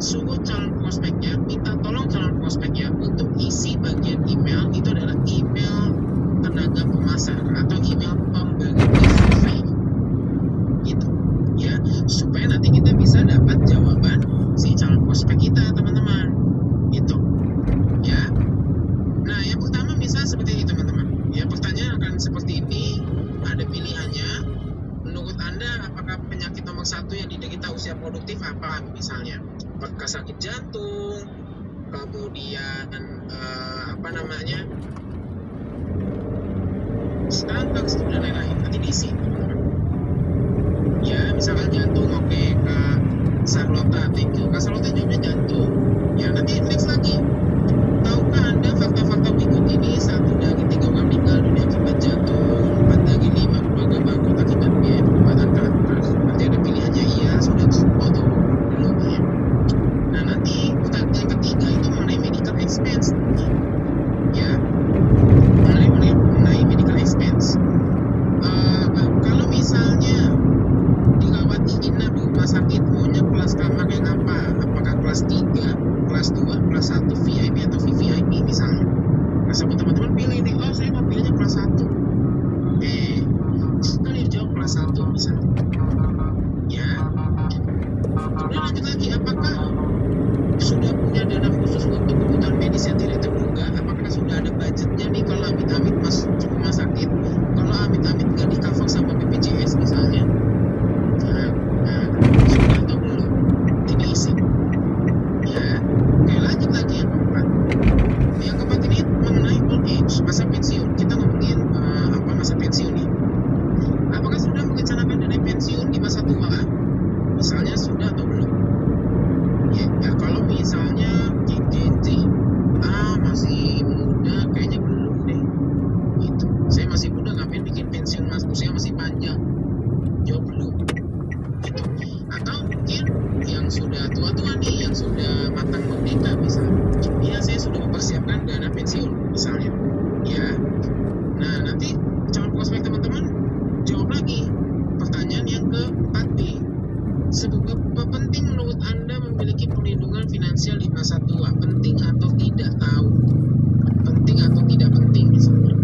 suruh calon prospeknya, minta tolong calon prospeknya untuk isi bagian email itu adalah email tenaga pemasar atau email pemberi survei. Gitu. Ya, supaya nanti kita bisa dapat jawaban si calon prospek kita, teman-teman. Gitu. Ya. Nah, yang pertama bisa seperti ini, teman-teman. Ya, pertanyaan akan seperti ini, ada pilihannya. Menurut Anda, apakah penyakit nomor 1 yang diderita usia produktif apa misalnya? Apakah sakit jantung, kemudian stunting dan lain-lain, nanti diisi, teman-teman. Ya, misalkan jantung, oke, Kak Sarlota, thank you. Kak Sarlota jawabnya jantung. Ya, nanti next lagi. Tahukah Anda fakta-fakta berikut ini? 1 dari 3 orang meninggal dunia akibat jantung, 4 dari 5 keluarga bangkrut akibat biaya pengobatan ke atas. Nanti ada pilihannya iya, sudah atau belum ya. Nah, nanti pertanyaan ketiga itu mengenai medical expense. Ya, mengenai medical expense. Kalau misalnya dirawat inap di rumah sakit, maunya kelas kamar yang apa? Apakah kelas 3, kelas 2, kelas 1 VIP atau VVIP misalnya? Nah, sama teman-teman pilih nih, oh saya mau pilihnya kelas 1. Kalian jawab kelas 1 misalnya. Ya. Kemudian lanjut lagi, apakah sudah punya dana khusus untuk kebutuhan medis yang tidak terduga? Apakah sudah ada budgetnya nih kalau amit-amit masuk rumah sakit? Kalau amit-amit nggak di cover sama BPJS misalnya? Nah, sudah atau belum? Tidak isi. Ya, oke, lanjut lagi yang keempat. Yang keempat ini mengenai old age, masa pensiun. Kita ngomongin masa pensiun nih. Apakah sudah merencanakan dana pensiun di masa tua? Misalnya sudah atau belum? Ya, kalau misalnya Gen Z, masih muda, kayaknya belum deh. Gitu. Saya masih muda, ngapain bikin pensiun, mas? Usia masih panjang. Jawab belum. Gitu. Atau mungkin yang sudah tua-tua nih, yang sudah matang merdeka misalnya. Ya, saya sudah mempersiapkan dana pensiun misalnya. Ya. Nah, nanti calon prospek teman-teman jawab lagi pertanyaan yang ke-4B. Seberapa penting menurut Anda memiliki perlindungan finansial di masa tua? Penting atau tidak? Tahu. Penting atau tidak penting misalnya.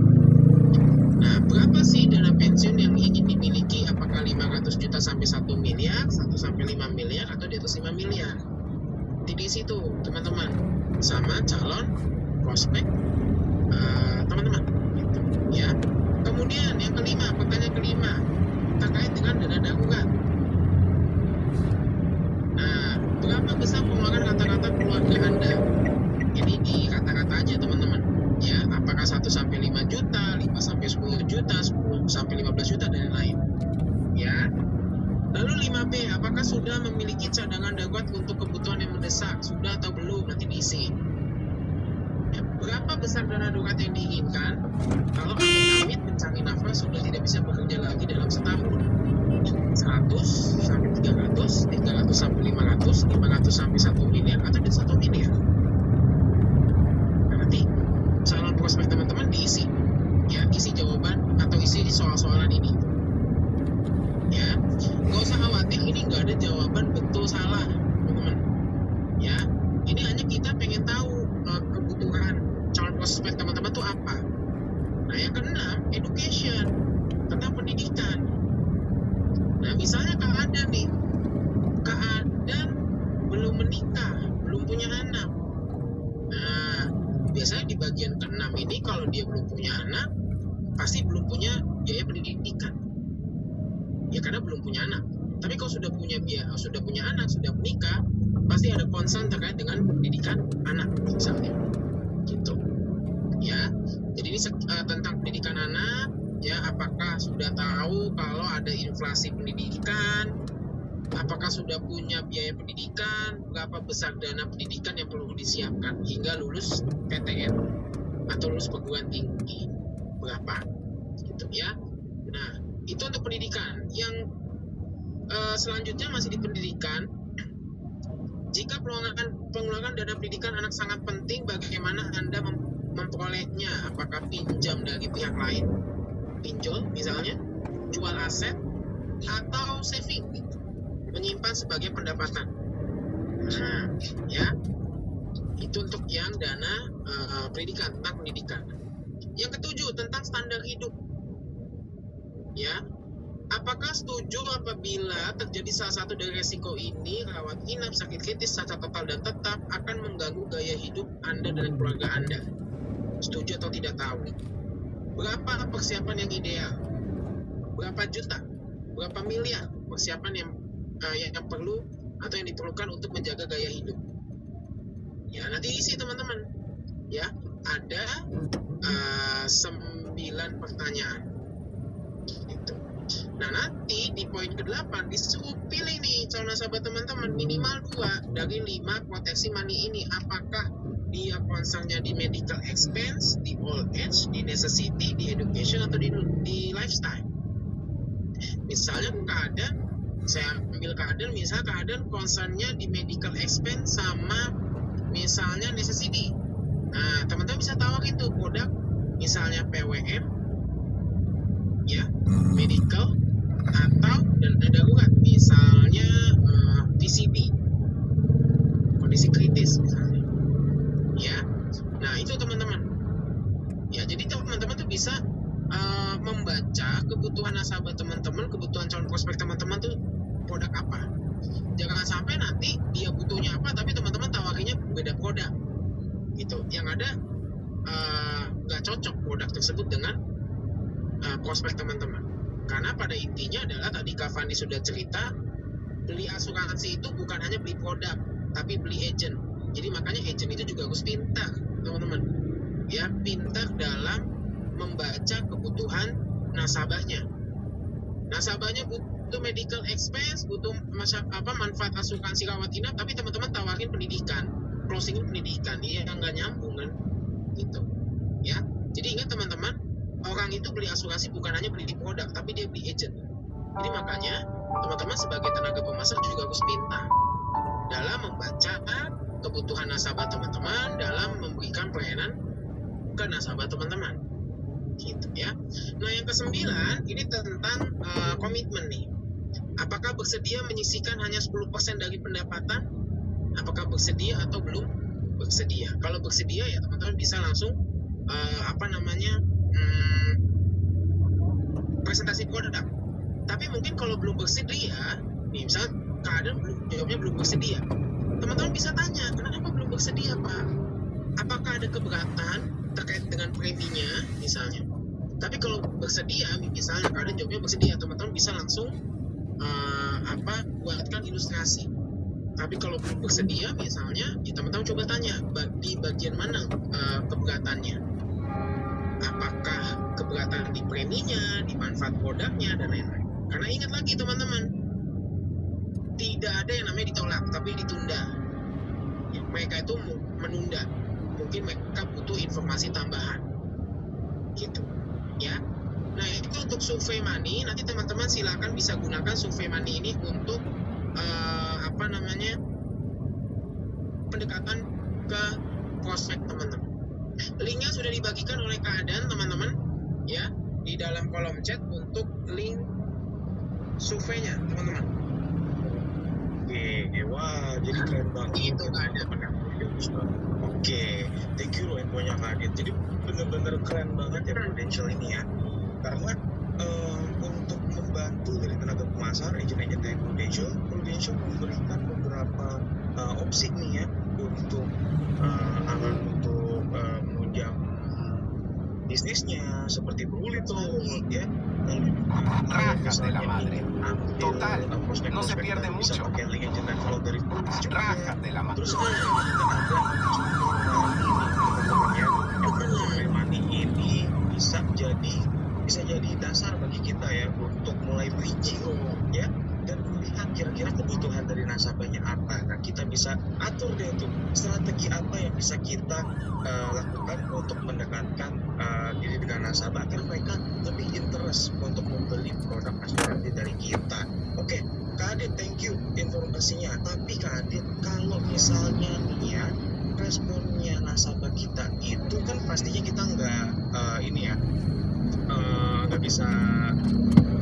Nah, berapa sih dana pensiun yang ingin dimiliki? Apakah 500 juta sampai 1 miliar, 1 sampai 5 miliar, atau di atas 5 miliar? Di situ, teman-teman. Sama calon prospek teman-teman. Gitu, ya. Kemudian yang kelima, pertanyaan kelima terkait dengan dana darurat. Nah, berapa besar pengeluaran rata-rata keluarga Anda? Ini di rata-rata aja, teman-teman. Ya, apakah 1 sampai 5 juta, 5 sampai 10 juta, 10 sampai 15 juta dan lain-lain. Ya. Lalu 5B, apakah sudah memiliki cadangan darurat untuk kebutuhan yang mendesak? Sudah atau belum? Nanti diisi. Ya, berapa besar dana darurat yang diinginkan kalau amit-amit mencari nafas sudah tidak bisa bekerja lagi dalam setahun? 100 sampai 300, 300 sampai 500, 500 sampai 1 miliar, atau di 1 miliar? biasanya di bagian ke-6 ini kalau dia belum punya anak, pasti belum punya biaya pendidikan. Ya karena belum punya anak. Tapi kalau sudah punya anak, sudah menikah, pasti ada concern terkait dengan pendidikan anak misalnya. Gitu. Ya. Jadi ini tentang pendidikan anak, ya apakah sudah tahu kalau ada inflasi pendidikan? Apakah sudah punya biaya pendidikan? Berapa besar dana pendidikan yang perlu disiapkan hingga lulus PTN atau lulus perguruan tinggi? Berapa? Gitu ya. Nah, itu untuk pendidikan. Yang selanjutnya masih di pendidikan. Jika pengeluaran dana pendidikan anak sangat penting, bagaimana Anda memperolehnya? Apakah pinjam dari pihak lain? Pinjol misalnya, jual aset, atau saving, menyimpan sebagai pendapatan. Nah, ya, itu untuk yang dana pendidikan, tentang pendidikan. Yang ketujuh, tentang standar hidup. Ya, apakah setuju apabila terjadi salah satu dari resiko ini, rawat inap, sakit kritis, cacat total dan tetap, akan mengganggu gaya hidup Anda dan keluarga Anda? Setuju atau tidak tahu? Berapa persiapan yang ideal? Berapa juta? Berapa miliar persiapan yang perlu atau yang diperlukan untuk menjaga gaya hidup? Ya, nanti isi teman-teman. Ya, ada 9 pertanyaan. Gitu. Nah, nanti di poin ke-8 disuruh pilih nih calon nasabah teman-teman minimal 2 dari 5 proteksi money ini. Apakah dia concernnya di medical expense, di old age, di necessity, di education, atau di lifestyle? Misalnya saya ambil keadaan, misalnya keadaan concernnya di medical expense sama misalnya necessity. Nah, teman-teman bisa tawarin tuh produk misalnya PWM, ya, medical, atau dana darurat misalnya PCP, kondisi kritis misalnya. Ya, nah itu teman-teman. Ya, jadi teman-teman tuh bisa membaca kebutuhan nasabah teman-teman, kebutuhan calon prospek teman-teman tuh produk apa. Jangan sampai nanti dia butuhnya apa, tapi teman-teman tawarinya beda produk. Gitu. Yang ada nggak cocok produk tersebut dengan prospek teman-teman. Karena pada intinya adalah tadi Kak Fandi sudah cerita, beli asuransi itu bukan hanya beli produk, tapi beli agent. Jadi makanya agent itu juga harus pintar, teman-teman. Ya, pintar dalam membaca kebutuhan nasabahnya. Nasabahnya butuh medical expense, butuh manfaat asuransi rawat inap, tapi teman-teman tawarin pendidikan, closing pendidikan, iya nggak nyambung kan? Gitu. Ya, jadi ingat teman-teman, orang itu beli asuransi bukan hanya beli produk, tapi dia beli agent. Jadi makanya teman-teman sebagai tenaga pemasar juga harus pintar dalam membaca kebutuhan nasabah teman-teman, dalam memberikan pelayanan ke nasabah teman-teman. Gitu ya. Nah, yang ke-9 ini tentang komitmen nih. Apakah bersedia menyisihkan hanya 10% dari pendapatan? Apakah bersedia atau belum bersedia? Kalau bersedia ya teman-teman bisa langsung presentasi produk. Tapi mungkin kalau belum bersedia, nih misalnya keadaan jawabnya belum bersedia, teman-teman bisa tanya, kenapa belum bersedia Pak? Apakah ada keberatan terkait dengan preminya misalnya? Tapi kalau bersedia, misalnya keadaan jawabnya bersedia, teman-teman bisa langsung buatkan ilustrasi. Tapi kalau belum bersedia misalnya, ya teman-teman coba tanya di bagian mana keberatannya. Apakah keberatan di preminya, di manfaat produknya, dan lain-lain. Karena ingat lagi teman-teman, tidak ada yang namanya ditolak, tapi ditunda. Ya, mereka itu menunda. Mungkin mereka butuh informasi tambahan. Gitu. Ya. Nah, itu untuk survei money. Nanti teman-teman silakan bisa gunakan survei money ini untuk pendekatan ke prospek teman-teman. Linknya sudah dibagikan oleh keadaan teman-teman, ya, di dalam kolom chat untuk link surveinya teman-teman. Oke, wah, jadi keren banget. Itu ada. Oke, thank you loh infonya Kak Adit. Jadi benar-benar keren banget ya Prudential ini ya. Karena untuk membantu dari tenaga pemasar, agent-agent dari Prudential memberikan beberapa opsi nih ya untuk bisnisnya seperti Bruli tuh ya. Lalu Rájate la madre. ambil, Total, prospek-prospek no se pierde baru, bisa mucho. pakai link engine dan kalau dari Bruli juga Rájate la madre. terus kan ada survei money ini bisa jadi dasar bagi kita ya untuk mulai bridging ya dan melihat kira-kira kebutuhan dari nasabahnya apa. Nah kita bisa atur deh tuh strategi apa yang bisa kita lakukan untuk mendekatkan diri dengan nasabah agar mereka lebih interest untuk membeli produk asuransi dari kita. Oke, Kak Adit, thank you informasinya. Tapi Kak Adit, kalau misalnya nih ya responnya nasabah kita itu kan pastinya kita nggak bisa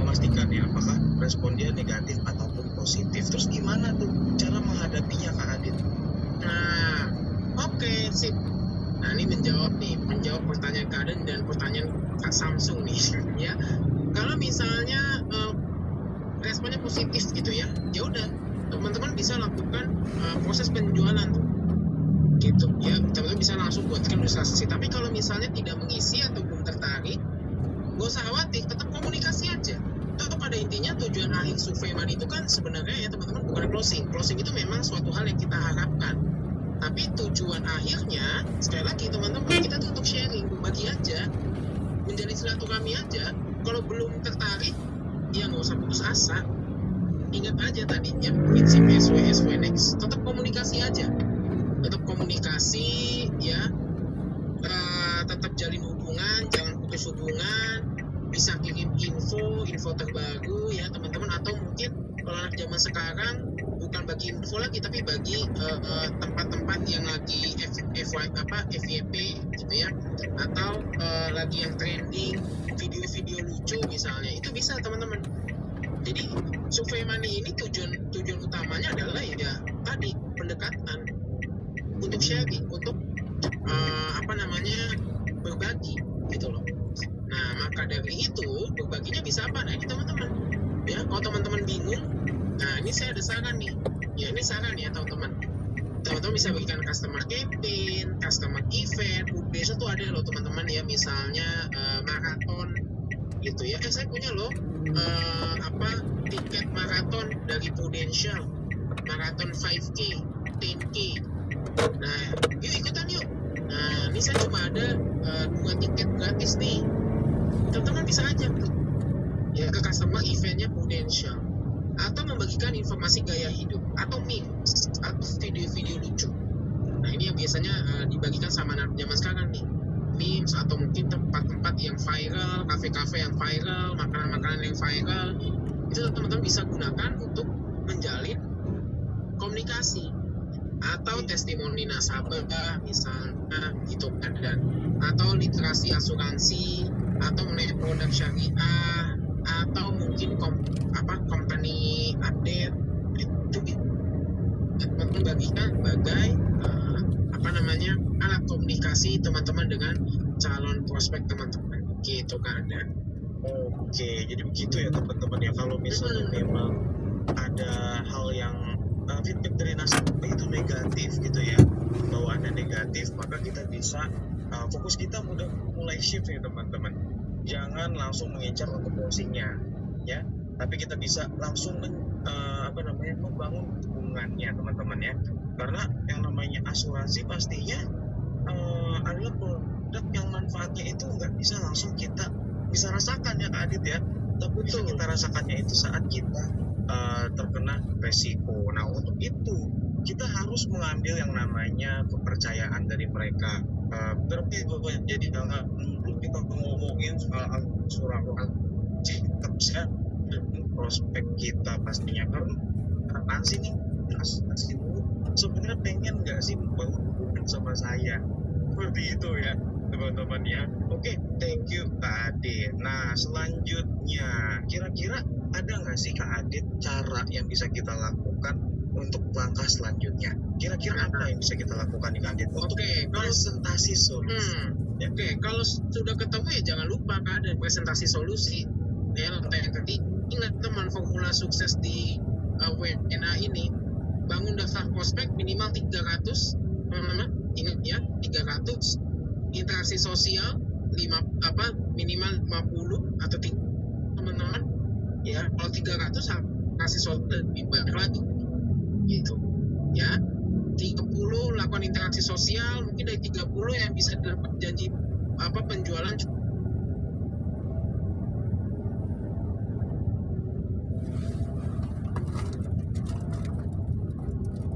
memastikan ya apakah respon dia negatif ataupun positif. Terus gimana tuh cara menghadapinya Kak Adit? Nah, oke, sip. Nah, ini menjawab pertanyaan Kak Aden dan pertanyaan Kak Samsung nih, ya. Kalau misalnya responnya positif gitu ya, ya udah, teman-teman bisa lakukan proses penjualan tuh, gitu ya. Teman-teman bisa langsung buatkan ilustrasi. Tapi kalau misalnya tidak mengisi atau belum tertarik, gak usah khawatir, tetap komunikasi aja. Tetap pada intinya tujuan akhir survei money itu kan sebenarnya ya teman-teman bukan closing. Closing itu memang suatu hal yang kita harapkan. Tapi tujuan akhirnya, sekali lagi teman-teman, kita tuh untuk sharing, berbagi aja, menjalin silaturahmi aja. Kalau belum tertarik, ya nggak usah putus asa. Ingat aja tadinya, prinsip SW next. Tetap komunikasi aja. Tetap komunikasi, ya. Tetap jalin hubungan, jangan putus hubungan. Bisa kirim info terbaru ya teman-teman. Atau mungkin kalau anak zaman sekarang, bukan bagi info lagi tapi bagi tempat-tempat yang lagi FYP gitu ya, atau lagi yang trending video-video lucu misalnya, itu bisa teman-teman. Jadi survei money ini tujuan utamanya adalah ya tadi pendekatan untuk sharing, untuk berbagi gitu loh. Nah maka dari itu berbaginya bisa apa? Nah ini teman-teman ya, kalau teman-teman bingung, nah ini saya ada saran nih. Ya ini saran ya teman-teman. Teman-teman bisa berikan customer campaign, customer event. Biasa tuh ada loh teman-teman ya, misalnya maraton gitu ya. Saya punya loh tiket maraton dari Prudential, maraton 5K, 10K. Nah yuk ikutan yuk. Nah ini saya cuma ada 2 tiket gratis nih. Teman-teman bisa ajak tuh ya ke customer eventnya Prudential, atau membagikan informasi gaya hidup atau memes atau video-video lucu. Nah ini yang biasanya dibagikan sama anak zaman sekarang nih, memes atau mungkin tempat-tempat yang viral, kafe-kafe yang viral, makanan-makanan yang viral. Itu teman-teman bisa gunakan untuk menjalin komunikasi atau testimoni nasabah misalnya gitu kan, dan atau literasi asuransi atau mengenai produk syariah atau mungkin company update itu teman-teman bagikan sebagai alat komunikasi teman-teman dengan calon prospek teman-teman gitu kan. Oke, jadi begitu ya teman-teman ya. Kalau misalnya memang ada hal yang feedback dari nasabah itu negatif gitu ya, bawaannya negatif, maka kita bisa fokus kita mulai shift ya teman-teman. Jangan langsung mengincar untuk closingnya ya, tapi kita bisa langsung membangun hubungannya teman-teman ya. Karena yang namanya asuransi pastinya adalah produk yang manfaatnya itu nggak bisa langsung kita bisa rasakan ya Kak Adit ya, tapi bisa kita rasakannya itu saat kita terkena resiko. Nah untuk itu kita harus mengambil yang namanya kepercayaan dari mereka. Berarti jadi jangan kita ngomongin soal asuransi ya dengan prospek kita pastinya, karena asuransi nih asuransi dulu sebenarnya pengen nggak sih membangun hubungan sama saya, seperti itu ya teman-teman ya. Oke, thank you Kak Adit. Nah selanjutnya kira-kira ada nggak sih Kak Adit cara yang bisa kita lakukan untuk langkah selanjutnya? Kira-kira apa yang bisa kita lakukan nih Kak Adit untuk presentasi solusi? Oke, kalau sudah ketemu ya jangan lupa Kak ada presentasi solusi. Ya, yang tadi ingat teman, formula sukses di webinar ini, bangun daftar prospek minimal 300, teman-teman ingat ya, 300 interaksi sosial minimal 50 atau teman-teman ya. Kalau 300 kasih sold lebih banyak lagi gitu ya. 30 lakukan interaksi sosial, mungkin dari 30 yang bisa dapat janji penjualan.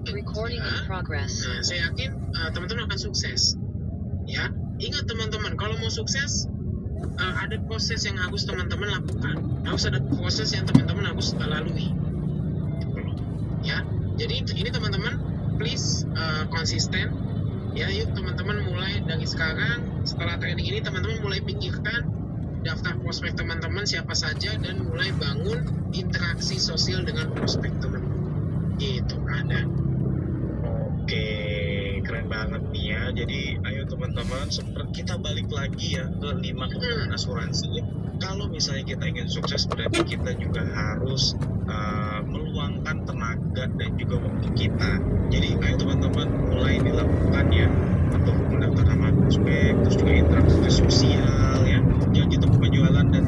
Recording in progress. Nah, saya yakin teman-teman akan sukses ya. Ingat teman-teman, kalau mau sukses ada proses yang harus teman-teman lakukan, harus ada proses yang teman-teman harus lalui ya. Jadi ini teman-teman please konsisten ya. Yuk teman-teman mulai dari sekarang, setelah training ini teman-teman mulai pikirkan daftar prospek teman-teman siapa saja dan mulai bangun interaksi sosial dengan prospek teman-teman gitu ada. Oke, keren banget nih ya. Jadi ayo teman-teman, kita balik lagi ya ke 5 kemenangan asuransi ya. Kalau misalnya kita ingin sukses, berarti kita juga harus meluangkan tenaga dan juga waktu kita. Jadi ayo teman-teman mulai dilakukan ya, untuk mendaftar nama prospek, terus juga interaksi sosial ya, janji toko penjualan, dan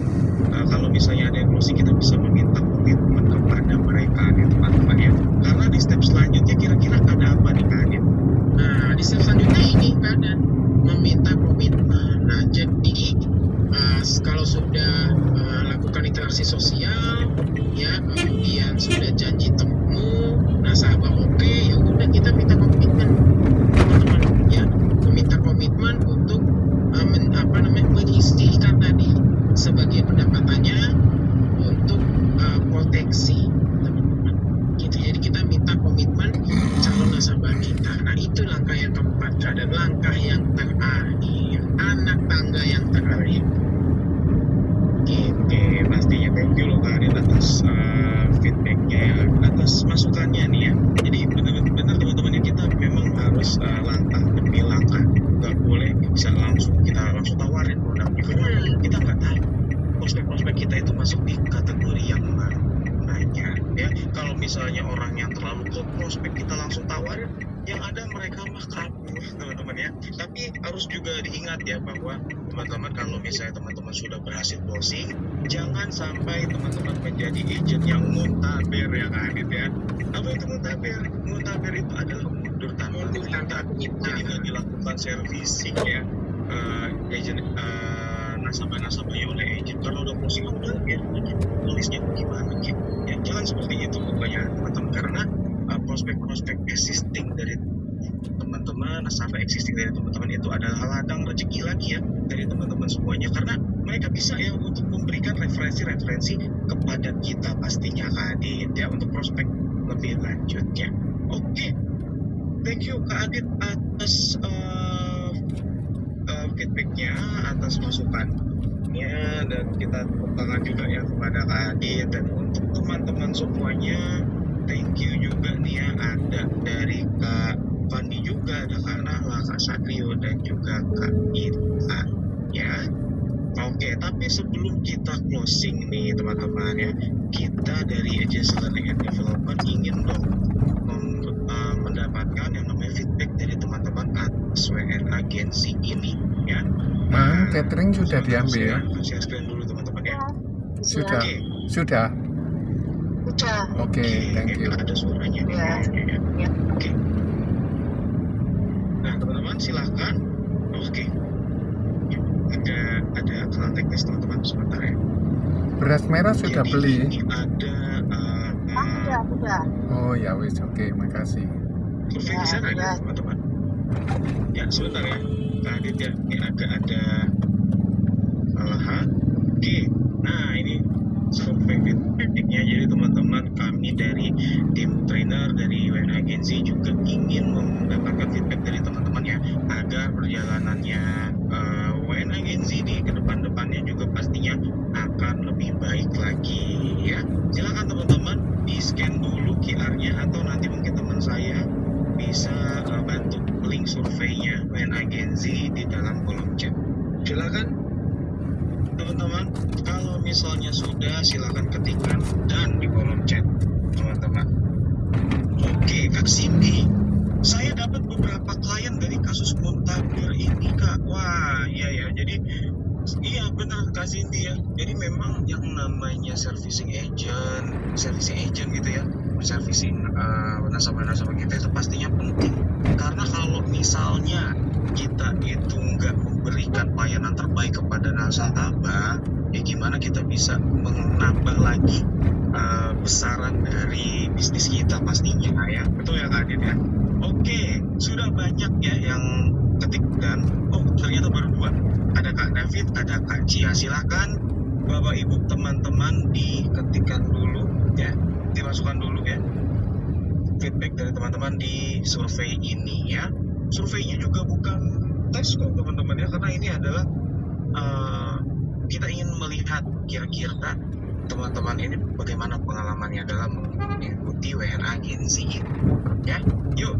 kalau misalnya ada yang closing kita bisa meminta komitmen kepada mereka ya teman-teman ya. Karena di step selanjutnya kira-kira ada apa nih Kak Adit? Nah di step selanjutnya ini keadaan meminta komitmen. Nah jadi kalau sudah lakukan interaksi sosial ya, kemudian sudah janji temu, nasabah oke, ya udah kita minta komitmen teman-teman ya, meminta komitmen untuk menyisihkan tadi sebagai pendapatannya untuk proteksi teman-teman gitu. Jadi kita minta komitmen calon nasabah kita. Nah itu langkah yang keempat, dan langkah yang terakhir, anak tangga yang terakhir. Oke, pastinya thank you loh Kak Adit atas feedbacknya ya, atas masukannya nih ya. Jadi benar-benar teman-teman ya, kita memang harus langkah demi langkah, nggak boleh bisa langsung tawarin produknya, karena kita nggak tahu prospek-prospek kita itu masuk di kategori yang mananya ya. Kalau misalnya orang yang terlalu ke prospek kita langsung tawarin, yang ada mereka mah kabur teman-teman ya. Tapi harus juga diingat ya bahwa teman-teman, kalau misalnya teman-teman sudah berhasil closing, jangan sampai teman-teman menjadi agent yang muntaber ya Kak Adit ya. Apa itu muntaber? Muntaber itu adalah mundur tanpa perintah. Jadi nggak dilakukan servicing ya agent nasabah-nasabahnya oleh agent. Kalau udah closing udah biar tulisnya gimana gitu ya. Jangan seperti itu pokoknya teman-teman, karena prospek-prospek existing dari teman-teman, nasabah existing dari teman-teman itu adalah ladang rezeki lagi ya dari teman-teman semuanya, karena mereka bisa ya untuk memberikan referensi-referensi kepada kita pastinya Kak Adit ya, untuk prospek lebih lanjutnya. Oke, thank you Kak Adit atas feedbacknya, atas masukannya, dan kita tepuk tangan juga ya kepada Kak Adit. Dan untuk teman-teman semuanya, thank you juga nih ya, ada dari Kak Fandi juga, ada Kak Nahla, Kak Satrio, dan juga Kak Ita ya. Oke, tapi sebelum kita closing nih teman-teman ya, kita dari Agency Learning and Development ingin dong mendapatkan yang namanya feedback dari teman-teman atas WN agensi ini ya. Catering sudah diambil. Share screen dulu teman-teman ya. Sudah. Oke. Sudah. Udah. Oke, thank you. Ada suaranya nih. Ya. Oke. Nah, teman-teman silakan. Oke. Ada kesalahan teknis teman-teman sebentar ya. Beras merah sudah Jadi, beli. ini ada Udah. Oh ya wis, oke, makasih. survei di sana ya teman-teman. Ya sebentar ya. Tadi ya, ini ada kesalahan. Oke. Nah, ini survei feedbacknya. Jadi teman-teman, kami dari tim trainer dari WN Agency juga ingin mendapatkan feedback dari teman-teman ya, agar perjalanannya WN Agency di kedepan-depannya juga pastinya akan lebih baik lagi ya. Silakan teman-teman di scan dulu QR-nya, atau nanti mungkin teman saya bisa bantu link surveinya WN Agency di dalam kolom chat. Silakan teman-teman, kalau misalnya sudah, silakan ketikkan dan di kolom chat teman-teman. Oke, Kak Cindy, saya dapat beberapa klien dari kasus muntaber ini Kak. Wah, iya ya. Jadi Kak Cindy ya. Jadi memang yang namanya servicing agent gitu ya, servicing nasabah-nasabah kita itu pastinya penting. Karena kalau misalnya kita itu nggak memberikan pelayanan terbaik kepada nasabah, ya gimana kita bisa menambah lagi besaran dari bisnis kita pastinya ya. Betul ya Kak Adit ya? Oke, sudah banyak ya yang ketik dan ternyata baru 2. Ada Kak David, ada Kak Cia. Silakan Bapak Ibu teman-teman diketikkan dulu ya, dimasukkan dulu ya feedback dari teman-teman di survei ini ya. Surveinya juga bukan tes kok teman-teman ya, karena ini adalah kita ingin melihat kira-kira teman-teman ini bagaimana pengalamannya dalam mengikuti WNA Gen Z ini ya. Yuk,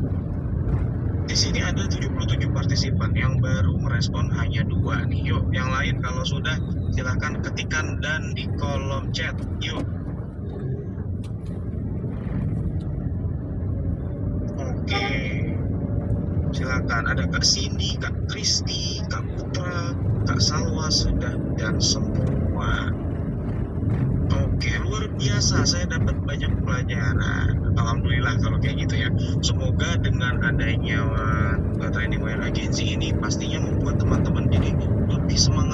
di sini ada 77 partisipan, yang baru merespon hanya 2 nih. Yuk, yang lain kalau sudah silahkan ketikkan dan di kolom chat. Yuk. Oke, silakan. Ada Kak Cindy, Kak Kristi, Kak Putra, Kak Salwa sudah dan semua. Oke, luar biasa. Saya dapat banyak pelajaran. Alhamdulillah kalau kayak gitu ya. Semoga dengan adanya training WNA Gen Z ini pastinya membuat teman-teman jadi lebih semangat